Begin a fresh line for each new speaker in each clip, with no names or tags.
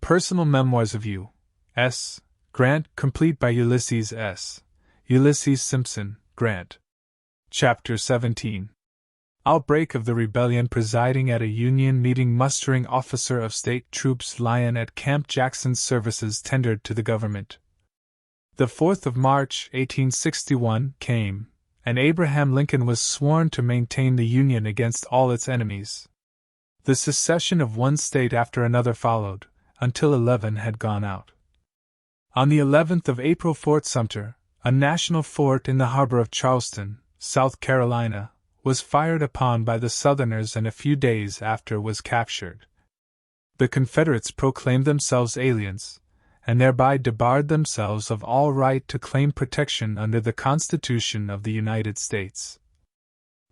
Personal Memoirs of U.S. Grant, complete by Ulysses S. Ulysses Simpson, Grant. Chapter 17. Outbreak of the Rebellion. Presiding at a Union meeting, mustering officer of state troops Lyon at Camp Jackson. Services tendered to the government. The 4th of March, 1861, came, and Abraham Lincoln was sworn to maintain the Union against all its enemies. The secession of one state after another followed, until 11 had gone out. On the 11th of April, Fort Sumter, a national fort in the harbor of Charleston, South Carolina, was fired upon by the Southerners and a few days after was captured. The Confederates proclaimed themselves aliens, and thereby debarred themselves of all right to claim protection under the Constitution of the United States.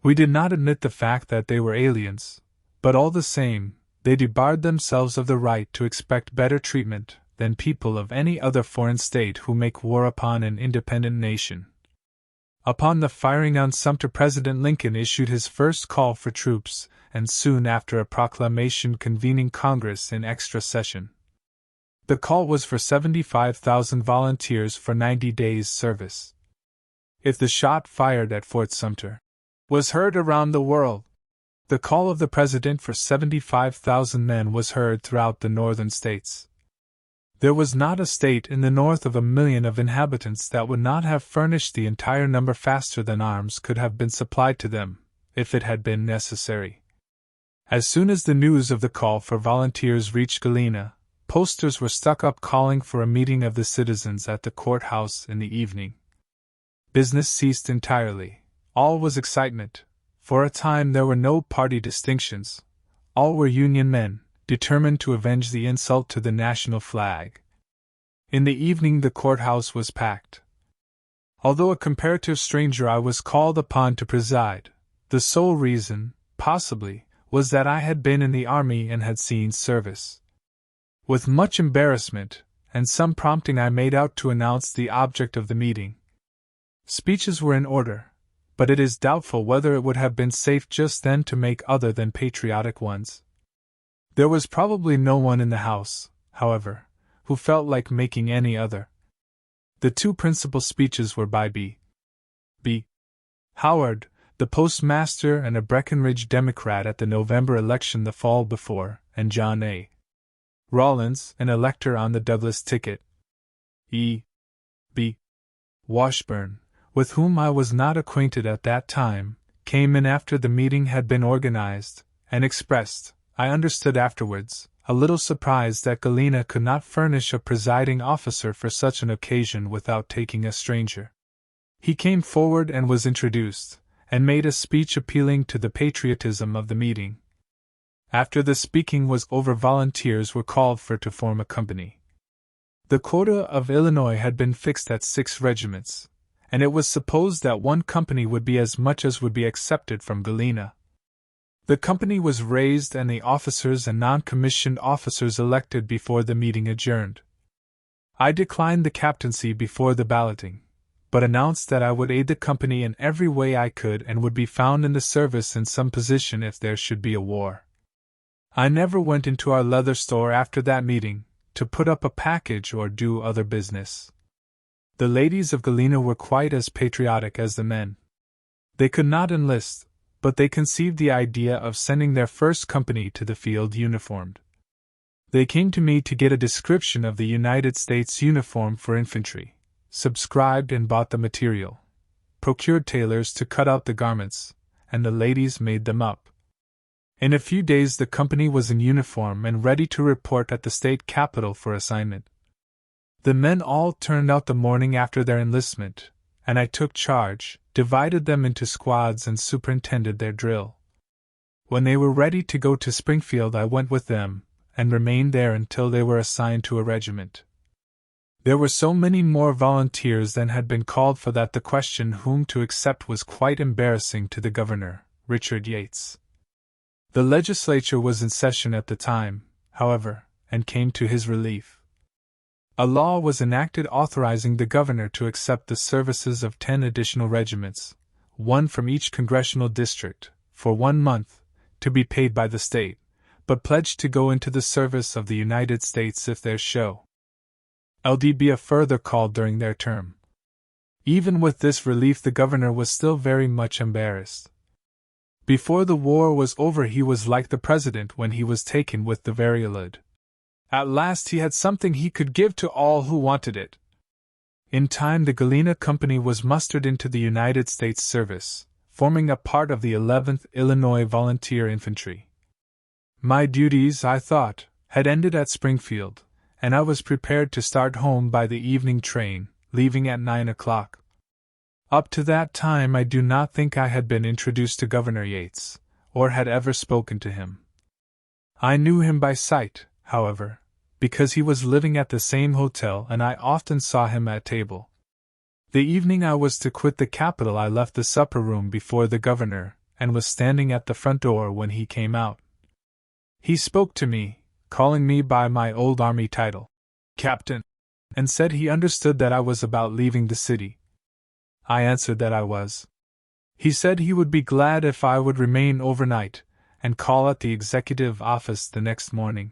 We did not admit the fact that they were aliens, but all the same, they debarred themselves of the right to expect better treatment than people of any other foreign state who make war upon an independent nation. Upon the firing on Sumter, President Lincoln issued his first call for troops, and soon after a proclamation convening Congress in extra session. The call was for 75,000 volunteers for 90 days' service. If the shot fired at Fort Sumter was heard around the world, the call of the President for 75,000 men was heard throughout the northern states. There was not a state in the north of 1 million of inhabitants that would not have furnished the entire number faster than arms could have been supplied to them, if it had been necessary. As soon as the news of the call for volunteers reached Galena, posters were stuck up calling for a meeting of the citizens at the courthouse in the evening. Business ceased entirely. All was excitement. For a time there were no party distinctions. All were Union men, determined to avenge the insult to the national flag. In the evening the courthouse was packed. Although a comparative stranger, I was called upon to preside. The sole reason, possibly, was that I had been in the army and had seen service. With much embarrassment, and some prompting, I made out to announce the object of the meeting. Speeches were in order, but it is doubtful whether it would have been safe just then to make other than patriotic ones. There was probably no one in the house, however, who felt like making any other. The two principal speeches were by B. Howard, the postmaster and a Breckinridge Democrat at the November election the fall before, and John A. Rawlins, an elector on the Douglas ticket. E. B. Washburn, with whom I was not acquainted at that time, came in after the meeting had been organized, and expressed, I understood afterwards, a little surprise that Galena could not furnish a presiding officer for such an occasion without taking a stranger. He came forward and was introduced, and made a speech appealing to the patriotism of the meeting. After the speaking was over, volunteers were called for to form a company. The quota of Illinois had been fixed at 6 regiments, and it was supposed that one company would be as much as would be accepted from Galena. The company was raised and the officers and non-commissioned officers elected before the meeting adjourned. I declined the captaincy before the balloting, but announced that I would aid the company in every way I could and would be found in the service in some position if there should be a war. I never went into our leather store after that meeting, to put up a package or do other business. The ladies of Galena were quite as patriotic as the men. They could not enlist, but they conceived the idea of sending their first company to the field uniformed. They came to me to get a description of the United States uniform for infantry, subscribed and bought the material, procured tailors to cut out the garments, and the ladies made them up. In a few days the company was in uniform and ready to report at the state capitol for assignment. The men all turned out the morning after their enlistment, and I took charge, divided them into squads and superintended their drill. When they were ready to go to Springfield I went with them, and remained there until they were assigned to a regiment. There were so many more volunteers than had been called for that the question whom to accept was quite embarrassing to the governor, Richard Yates. The legislature was in session at the time, however, and came to his relief. A law was enacted authorizing the governor to accept the services of 10 additional regiments, one from each congressional district, for 1 month, to be paid by the state, but pledged to go into the service of the United States if their show LD be a further call during their term. Even with this relief, the governor was still very much embarrassed. Before the war was over, he was like the president when he was taken with the variolid. At last he had something he could give to all who wanted it. In time, the Galena Company was mustered into the United States service, forming a part of the 11th Illinois Volunteer Infantry. My duties, I thought, had ended at Springfield, and I was prepared to start home by the evening train, leaving at 9 o'clock. Up to that time I do not think I had been introduced to Governor Yates, or had ever spoken to him. I knew him by sight, however, because he was living at the same hotel and I often saw him at table. The evening I was to quit the capital, I left the supper room before the governor, and was standing at the front door when he came out. He spoke to me, calling me by my old army title, Captain, and said he understood that I was about leaving the city. I answered that I was. He said he would be glad if I would remain overnight, and call at the executive office the next morning.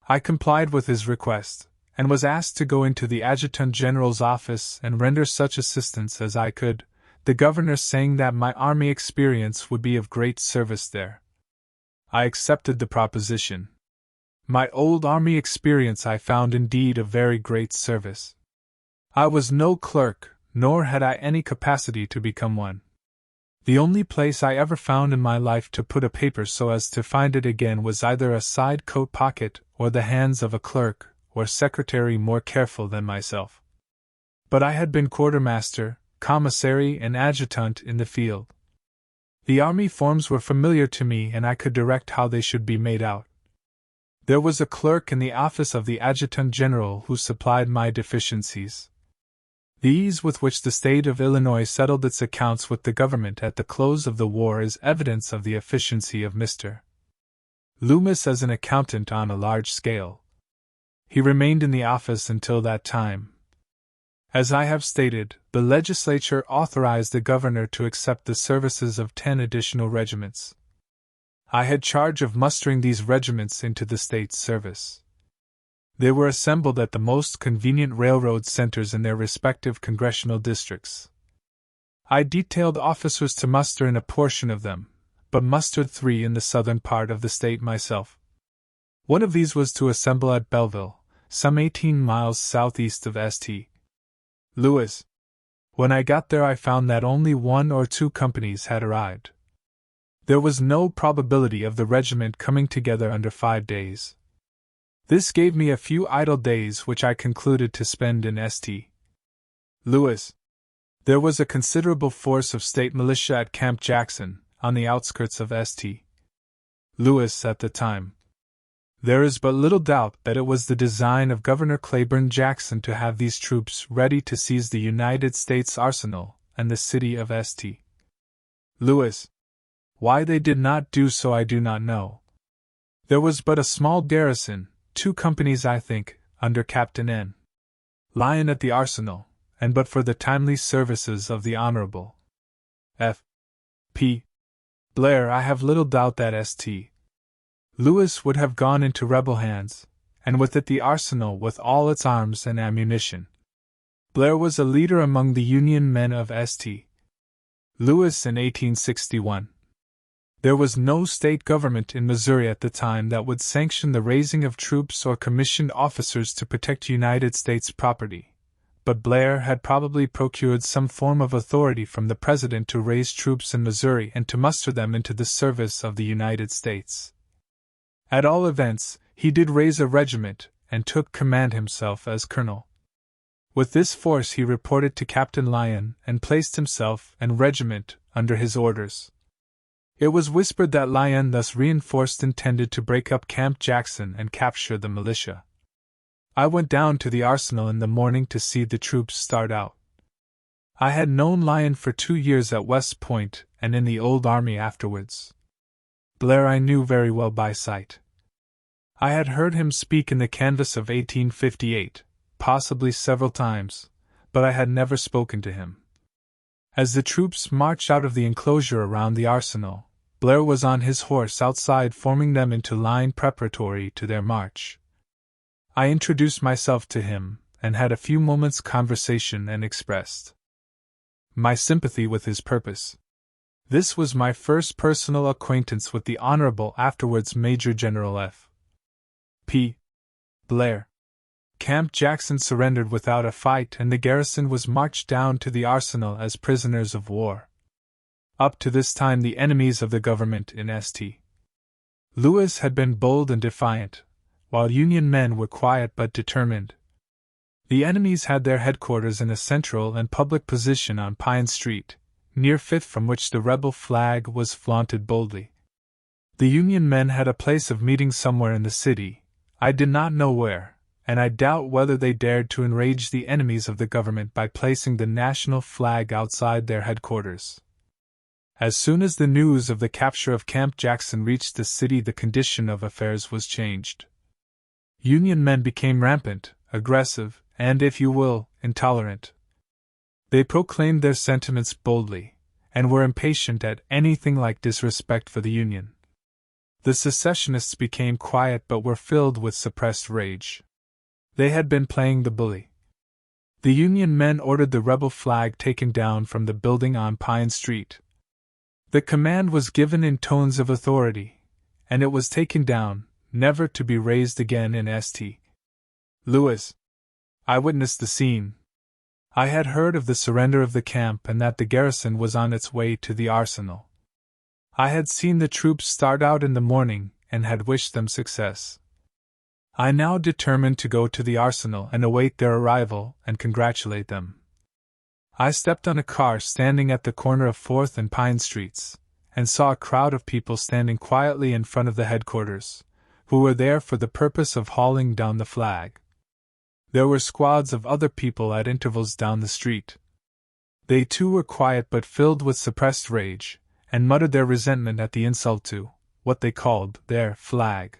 I complied with his request, and was asked to go into the Adjutant General's office and render such assistance as I could, the governor saying that my army experience would be of great service there. I accepted the proposition. My old army experience I found indeed of very great service. I was no clerk, nor had I any capacity to become one. The only place I ever found in my life to put a paper so as to find it again was either a side coat pocket or the hands of a clerk or secretary more careful than myself. But I had been quartermaster, commissary, and adjutant in the field. The army forms were familiar to me and I could direct how they should be made out. There was a clerk in the office of the Adjutant General who supplied my deficiencies. The ease with which the state of Illinois settled its accounts with the government at the close of the war is evidence of the efficiency of Mr. Loomis as an accountant on a large scale. He remained in the office until that time. As I have stated, the legislature authorized the governor to accept the services of 10 additional regiments. I had charge of mustering these regiments into the state's service. They were assembled at the most convenient railroad centers in their respective congressional districts. I detailed officers to muster in a portion of them, but mustered 3 in the southern part of the state myself. One of these was to assemble at Belleville, some 18 miles southeast of St. Louis. When I got there, I found that only 1 or 2 companies had arrived. There was no probability of the regiment coming together under 5 days. This gave me a few idle days which I concluded to spend in St. Louis. There was a considerable force of state militia at Camp Jackson, on the outskirts of St. Louis at the time. There is but little doubt that it was the design of Governor Claiborne Jackson to have these troops ready to seize the United States arsenal and the city of St. Louis. Why they did not do so I do not know. There was but a small garrison, 2 companies I think, under Captain N. Lyon at the arsenal, and but for the timely services of the Honorable F. P. Blair, I have little doubt that St. Louis would have gone into rebel hands, and with it the arsenal with all its arms and ammunition. Blair was a leader among the Union men of St. Louis in 1861. There was no state government in Missouri at the time that would sanction the raising of troops or commissioned officers to protect United States property, but Blair had probably procured some form of authority from the President to raise troops in Missouri and to muster them into the service of the United States. At all events, he did raise a regiment, and took command himself as colonel. With this force he reported to Captain Lyon, and placed himself and regiment under his orders. It was whispered that Lyon, thus reinforced, intended to break up Camp Jackson and capture the militia. I went down to the arsenal in the morning to see the troops start out. I had known Lyon for 2 years at West Point and in the old army afterwards. Blair I knew very well by sight. I had heard him speak in the canvass of 1858, possibly several times, but I had never spoken to him. As the troops marched out of the enclosure around the arsenal, Blair was on his horse outside forming them into line preparatory to their march. I introduced myself to him, and had a few moments' conversation and expressed my sympathy with his purpose. This was my first personal acquaintance with the Honorable afterwards Major General F. P. Blair. Camp Jackson surrendered without a fight and the garrison was marched down to the arsenal as prisoners of war. Up to this time the enemies of the government in St. Louis had been bold and defiant, while Union men were quiet but determined. The enemies had their headquarters in a central and public position on Pine Street, near Fifth, from which the rebel flag was flaunted boldly. The Union men had a place of meeting somewhere in the city, I did not know where, and I doubt whether they dared to enrage the enemies of the government by placing the national flag outside their headquarters. As soon as the news of the capture of Camp Jackson reached the city, the condition of affairs was changed. Union men became rampant, aggressive, and, if you will, intolerant. They proclaimed their sentiments boldly, and were impatient at anything like disrespect for the Union. The secessionists became quiet but were filled with suppressed rage. They had been playing the bully. The Union men ordered the rebel flag taken down from the building on Pine Street. The command was given in tones of authority, and it was taken down, never to be raised again in St. Louis. I witnessed the scene. I had heard of the surrender of the camp and that the garrison was on its way to the arsenal. I had seen the troops start out in the morning and had wished them success. I now determined to go to the arsenal and await their arrival and congratulate them. I stepped on a car standing at the corner of 4th and Pine Streets, and saw a crowd of people standing quietly in front of the headquarters, who were there for the purpose of hauling down the flag. There were squads of other people at intervals down the street. They too were quiet but filled with suppressed rage, and muttered their resentment at the insult to what they called their flag.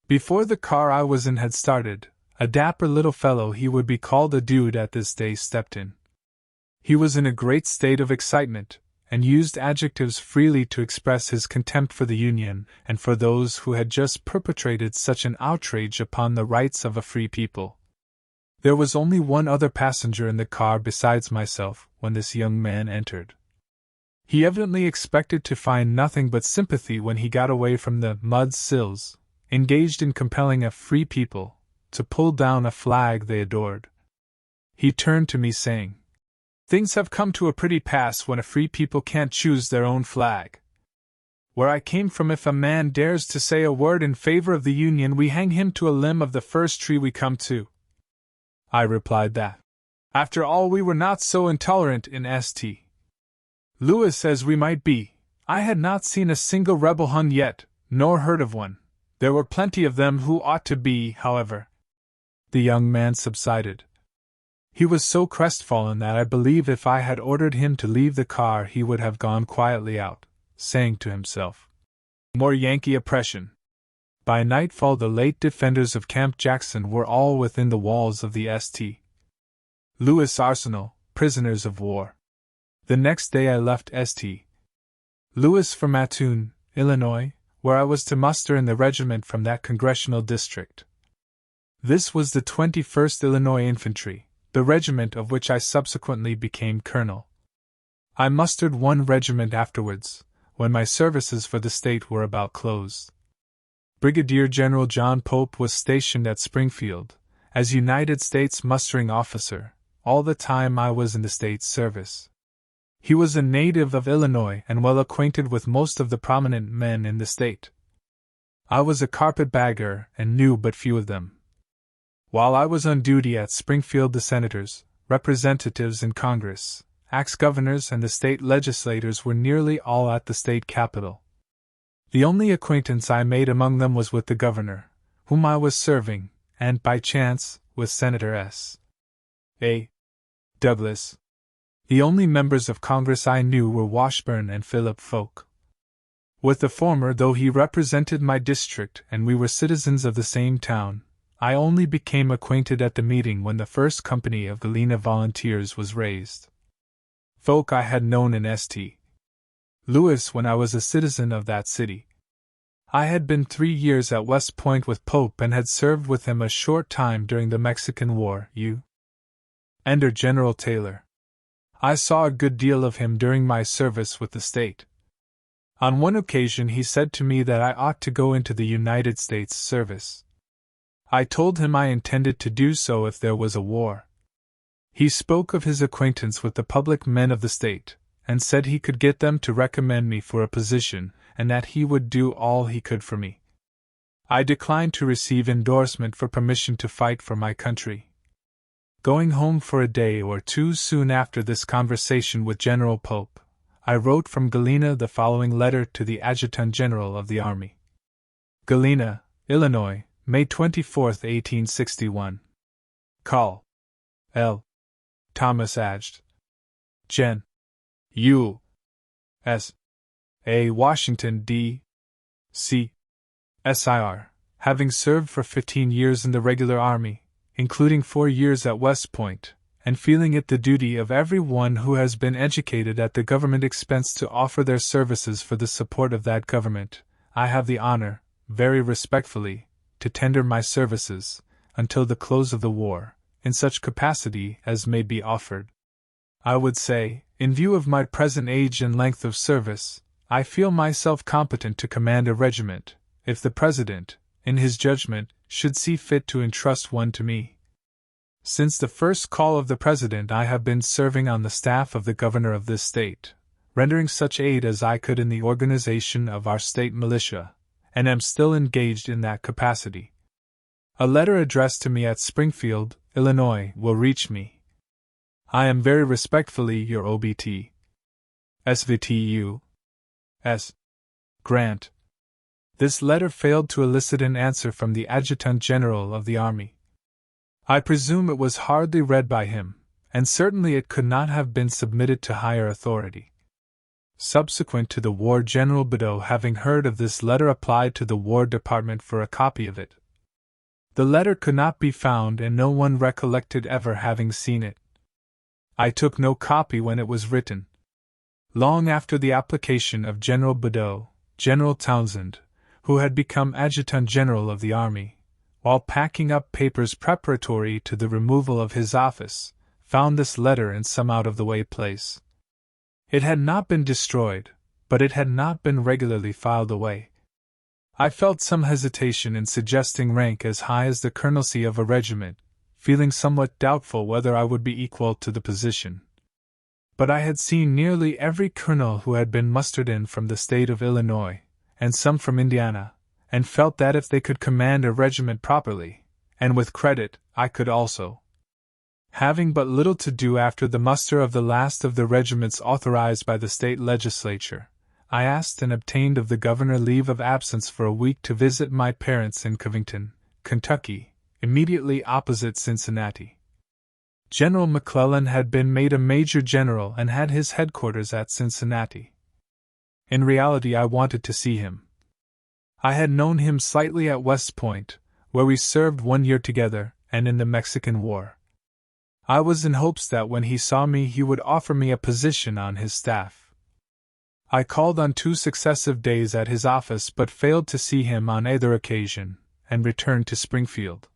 Before the car I was in had started, a dapper little fellow, he would be called a dude at this day, stepped in. He was in a great state of excitement, and used adjectives freely to express his contempt for the Union and for those who had just perpetrated such an outrage upon the rights of a free people. There was only one other passenger in the car besides myself when this young man entered. He evidently expected to find nothing but sympathy when he got away from the mud sills, engaged in compelling a free people to pull down a flag they adored. He turned to me saying, "Things have come to a pretty pass when a free people can't choose their own flag. Where I came from, if a man dares to say a word in favor of the Union, we hang him to a limb of the first tree we come to." I replied that, after all, we were not so intolerant in St. Louis as we might be. I had not seen a single rebel Hun yet, nor heard of one. There were plenty of them who ought to be, however. The young man subsided. He was so crestfallen that I believe if I had ordered him to leave the car he would have gone quietly out, saying to himself, "More Yankee oppression." By nightfall the late defenders of Camp Jackson were all within the walls of the St. Louis arsenal, prisoners of war. The next day I left St. Louis for Mattoon, Illinois, where I was to muster in the regiment from that congressional district. This was the 21st Illinois Infantry, the regiment of which I subsequently became colonel. I mustered one regiment afterwards, when my services for the state were about closed. Brigadier General John Pope was stationed at Springfield, as United States mustering officer, all the time I was in the state's service. He was a native of Illinois and well acquainted with most of the prominent men in the state. I was a carpetbagger and knew but few of them. While I was on duty at Springfield, the senators, representatives in Congress, ex-governors, and the state legislators were nearly all at the state capitol. The only acquaintance I made among them was with the governor, whom I was serving, and, by chance, with Senator S. A. Douglas. The only members of Congress I knew were Washburne and Philip Foulke. With the former, though he represented my district and we were citizens of the same town, I only became acquainted at the meeting when the first company of Galena volunteers was raised. Foulke I had known in St. Louis when I was a citizen of that city. I had been 3 years at West Point with Pope and had served with him a short time during the Mexican War. Under General Taylor. I saw a good deal of him during my service with the state. On one occasion he said to me that I ought to go into the United States service. I told him I intended to do so if there was a war. He spoke of his acquaintance with the public men of the state, and said he could get them to recommend me for a position, and that he would do all he could for me. I declined to receive endorsement for permission to fight for my country. Going home for a day or two soon after this conversation with General Pope, I wrote from Galena the following letter to the Adjutant General of the Army. Galena, Illinois, May 24, 1861. Call. L. Thomas Aged. Gen. U. S. A. Washington, D. C. SIR, having served for 15 years in the regular army, including 4 years at West Point, and feeling it the duty of every one who has been educated at the government expense to offer their services for the support of that government, I have the honor, very respectfully, to tender my services, until the close of the war, in such capacity as may be offered. I would say, in view of my present age and length of service, I feel myself competent to command a regiment, if the President, in his judgment, should see fit to entrust one to me. Since the first call of the President I have been serving on the staff of the Governor of this state, rendering such aid as I could in the organization of our state militia, and am still engaged in that capacity. A letter addressed to me at Springfield, Illinois, will reach me. I am very respectfully your OBT. SVTU. S. Grant. This letter failed to elicit an answer from the Adjutant General of the Army. I presume it was hardly read by him, and certainly it could not have been submitted to higher authority. Subsequent to the war, General Badeau, having heard of this letter, applied to the War Department for a copy of it. The letter could not be found, and no one recollected ever having seen it. I took no copy when it was written. Long after the application of General Badeau, General Townsend, who had become Adjutant General of the Army, while packing up papers preparatory to the removal of his office, found this letter in some out-of-the-way place. It had not been destroyed, but it had not been regularly filed away. I felt some hesitation in suggesting rank as high as the colonelcy of a regiment, feeling somewhat doubtful whether I would be equal to the position. But I had seen nearly every colonel who had been mustered in from the state of Illinois, and some from Indiana, and felt that if they could command a regiment properly, and with credit, I could also. Having but little to do after the muster of the last of the regiments authorized by the state legislature, I asked and obtained of the governor leave of absence for a week to visit my parents in Covington, Kentucky, immediately opposite Cincinnati. General McClellan had been made a major general and had his headquarters at Cincinnati. In reality, I wanted to see him. I had known him slightly at West Point, where we served 1 year together, and in the Mexican War. I was in hopes that when he saw me he would offer me a position on his staff. I called on 2 successive days at his office but failed to see him on either occasion, and returned to Springfield.